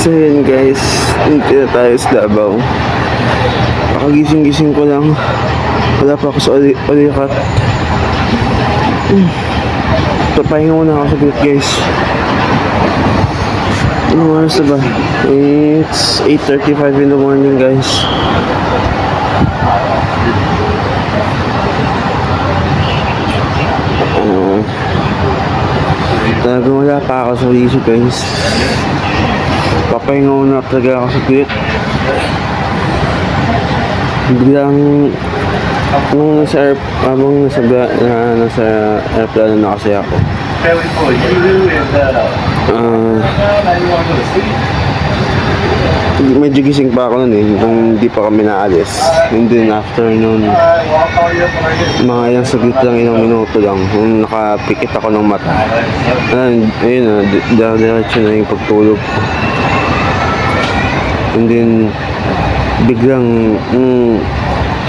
So yun guys, hindi na tayo sa Davao. Nakagising-gising ko lang. Wala pa ako sa ulikat. Papahinga muna ako sa group guys. Anong oras na ba? It's 8:35 in the morning guys. Talagang wala pa ako sa ulikat guys. Papahinga muna talaga ako sa group. Biglang nung nasa airplane na kasi ako. Medyo gising pa ako nun nung hindi pa kami naalis. And then after nun, mga ilang saglit lang, ilang minuto lang, nung nakapikit ako ng mata. Ayun na, diretso na yung pagtulog ko. And then biglang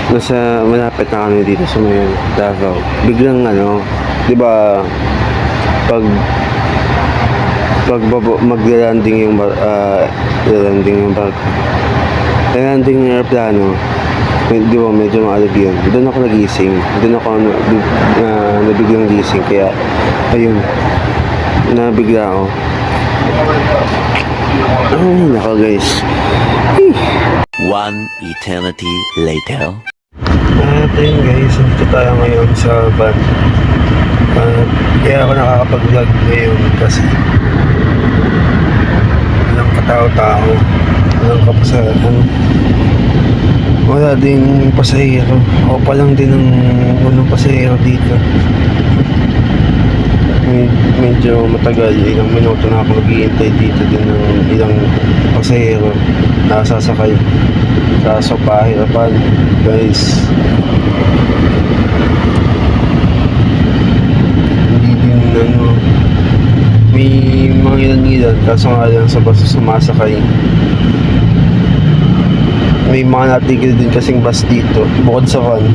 nasa malapit na kami dito sa may Davao. Biglang di ba magla-landing yung landing yung aeroplano, di ba medyo maalag yun. Doon ako nagising. Doon ako nabiglang gising. Kaya ayun, nabigla ako. Ay nako guys. One eternity later. Ayun guys, ito tayo ngayon sa van. Kaya ako nakakapag-vlog ngayon kasi walang katao-tao, walang kapasaran, wala ding pasahero. Ako pa lang din ang unang pasahero dito. Medyo matagal, ilang minuto na ako naghihintay dito din ng ilang pasahero na sasakay. Kaso pahirapan guys, hindi din may mga ilan kaso nga lang sa bus sumasakay. May mga natigil din kasing bus dito bukod sa van.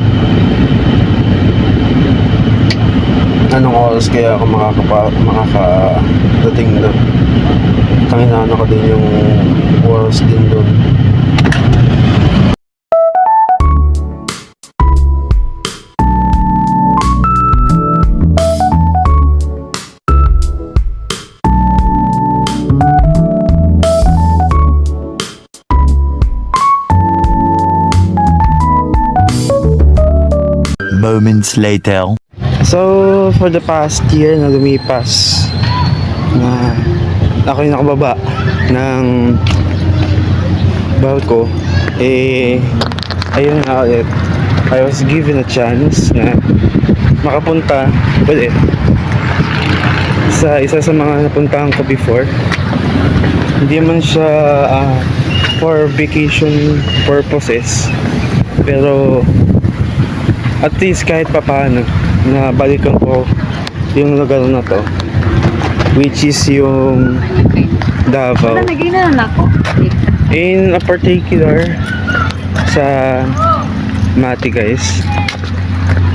Anong oras kaya ako makakadating doon? Tanginano ko din yung oras din doon. Moments later. So, for the past year na lumipas, na ako yung nakababa ng barko, ayun na ulit. I was given a chance na makapunta ulit sa isa sa mga napuntahan ko before. Hindi man siya for vacation purposes, pero at least kahit papaano na balikan ko yung lugar na to, which is yung Davao. In a particular sa Mati guys,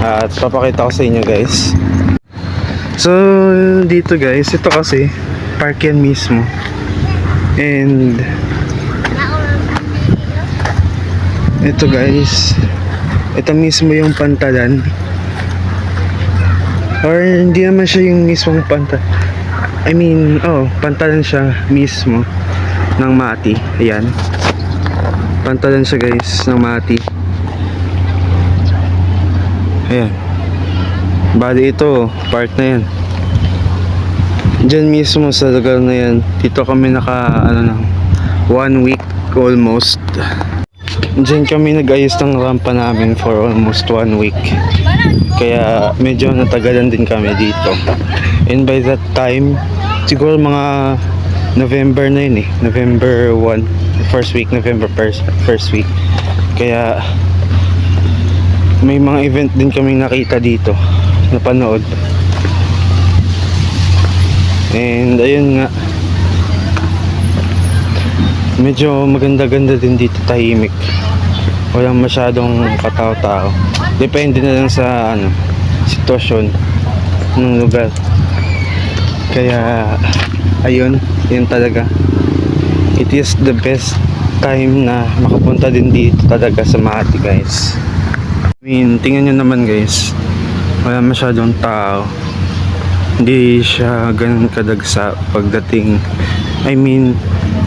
at papakita ko sa inyo guys. So dito guys, ito kasi park yan mismo, and ito guys, ito mismo yung pantalan, or hindi naman siya yung mismong pantalan siya mismo ng Mati. Ayan, pantalan siya guys ng Mati. Ayan, bali ito part na yan dyan mismo sa lugar na yan. Dito kami naka 1 week almost. Diyan kami nag-ayos ng rampa namin for almost 1 week. Kaya medyo natagalan din kami dito. And by that time, siguro mga November na yun November 1, first week, November first week. Kaya may mga event din kaming nakita dito, napanood. And ayun nga, medyo maganda-ganda din dito, tahimik. Walang masyadong katao-tao. Depende na lang sa sitwasyon ng lugar. Kaya ayun, yun talaga. it is the best time na makapunta din dito talaga sa Makati, guys. I mean, tingnan nyo naman, guys, wala masyadong tao, hindi siya ganun kadagsa pagdating, I mean,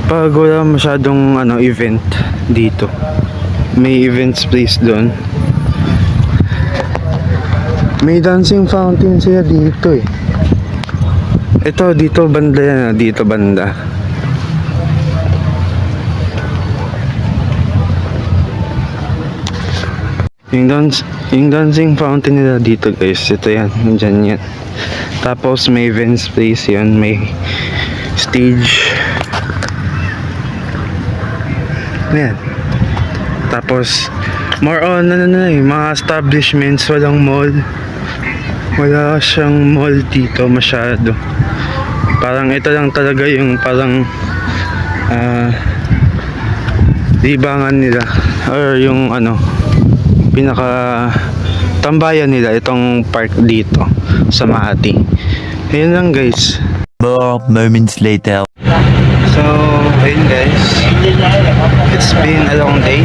pag wala masyadong event dito. May events place doon. May dancing fountain sila dito eh. Ito, dito banda yan. Dito banda. Yung dancing fountain nila dito, guys. Ito yan. Nandyan yan. Tapos may events place yan. May stage. Ayan. Tapos more on mga establishments, walang mall. Wala siyang mall dito masyado. Parang ito lang talaga yung parang libangan nila or yung pinaka tambayan nila, itong park dito sa Makati. Ayun lang, guys. More moments later. So, ayun, guys. It's been a long day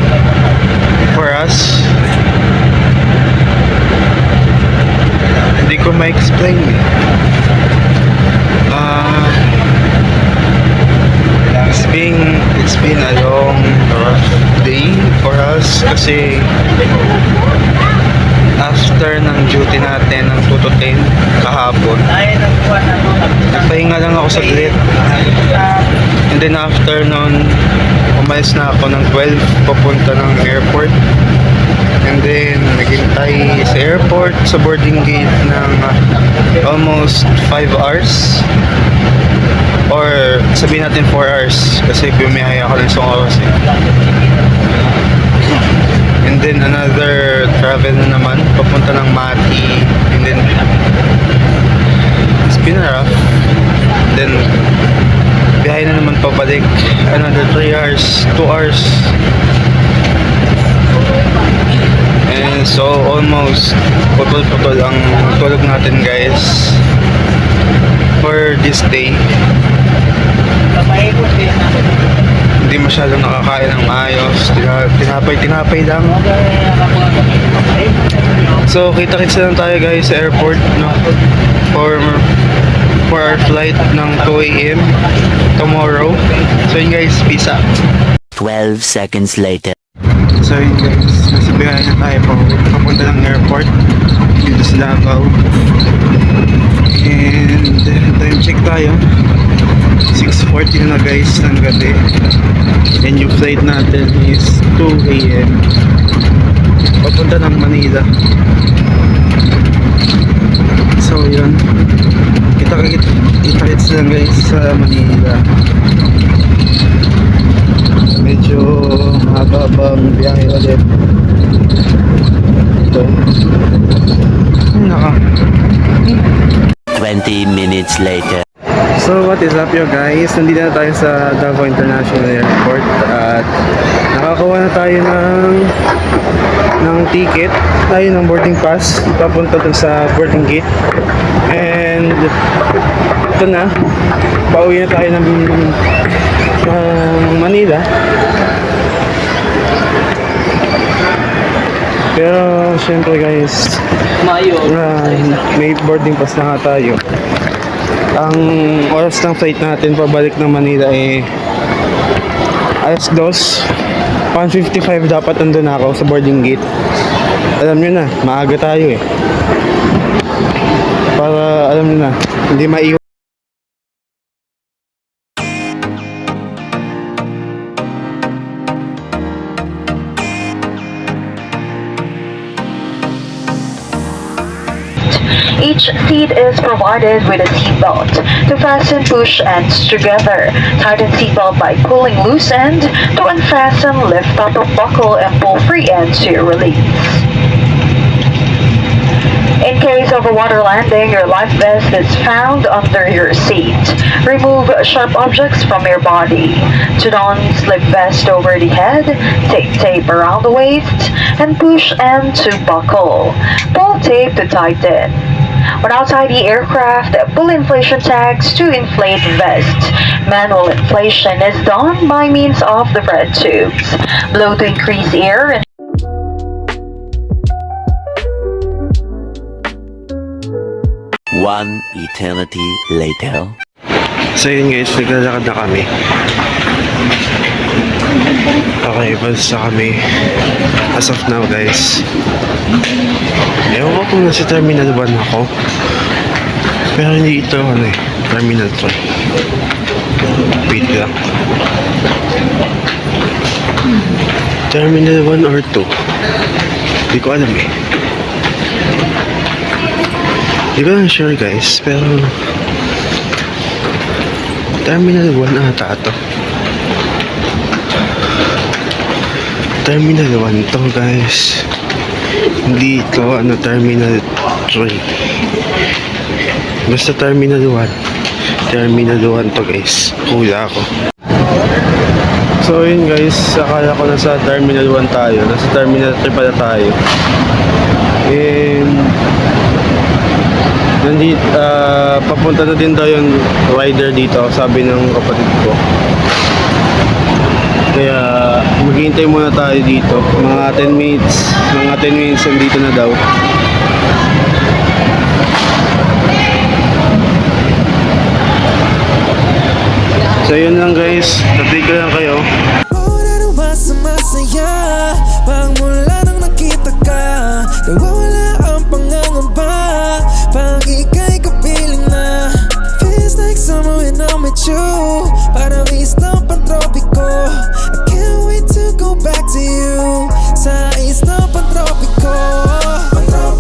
for us. Hindi ko ma-explain eh. It's been a long, rough day for us kasi after ng duty natin ng 2 to 10 kahapon, nagpahinga lang ako saglit. And then after nun, umalis na ako ng 12 papunta ng airport. And then naghintay sa airport sa boarding gate ng almost 5 hours. Or sabihin natin 4 hours kasi bumiyahe ako ng isang oras eh. And then another travel na naman papunta ng Mati. And then it's been rough. Then biyahe na naman pabalik, another 3 hours, 2 hours. And so almost putol-putol ang tulog natin, guys, for this day. Hindi masyadong nakakain ng maayos. Tinapay lang. So kita-kits lang tayo, guys, sa airport, no? For our flight ng 2 AM tomorrow. So yun, guys, peace out. 12 seconds later. So yun, guys, nasa biyahe na tayo papunta ng airport dito sa Davao. And time check tayo, 6:40 na, guys, ng gabi. And yung flight natin is 2 AM papunta ng Manila. So yun, kita-kits lang, guys, sa Manila. Medyo mahaba-habang biyahe ulit. Ito. 20 minutes later. So what is up, yo, guys? Nandito na tayo sa Davao International Airport at nakakuha na tayo ng ticket, tayo ng boarding pass papunta dun sa boarding gate. And ito na, pauwi na tayo ng Manila. Pero syempre, guys, may boarding pass na nga tayo. Ang oras ng flight natin pabalik ng Manila ay alas 2, 1:55 dapat nandun ako sa boarding gate. Alam nyo na, maaga tayo eh. Para alam nyo na, hindi maiwan. Each seat is provided with a seat belt. To fasten push ends together. Tighten seat belt by pulling loose end. To unfasten, lift up or buckle and pull free end to release. In case of a water landing, your life vest is found under your seat. Remove sharp objects from your body. To don, slip vest over the head, take tape around the waist, and push end to buckle. Pull tape to tighten. When outside the aircraft, pull inflation tags to inflate vests. Manual inflation is done by means of the red tubes. Blow to increase air and One eternity later. So yun guys, naglalakad na kami. Okay, basta kami as of now guys. Ewan ko kung nasa Terminal 1 ako. Pero hindi ito Terminal 3. Wait lang. Terminal 1 or 2? Hindi ko alam eh. Hindi ko lang sure guys, pero Terminal 1 ata ito. Terminal 1 to guys. Hindi ito Terminal 3. Basta Terminal 1. Terminal 1 to guys. Hula ako. So yun guys, akala ko nasa Terminal 1 tayo. Nasa Terminal 3 pala tayo. And nandito, papunta na din daw yung rider dito, sabi ng kapatid ko. Kaya maghihintay muna tayo dito. Mga 10 minutes nandito na daw. So yun lang guys, update ko lang kayo. Nawa sa masaya pang mula nang nakita ka, nawawala ang pangangamba pag ika'y kapiling na. Feels like summer when I'm with you.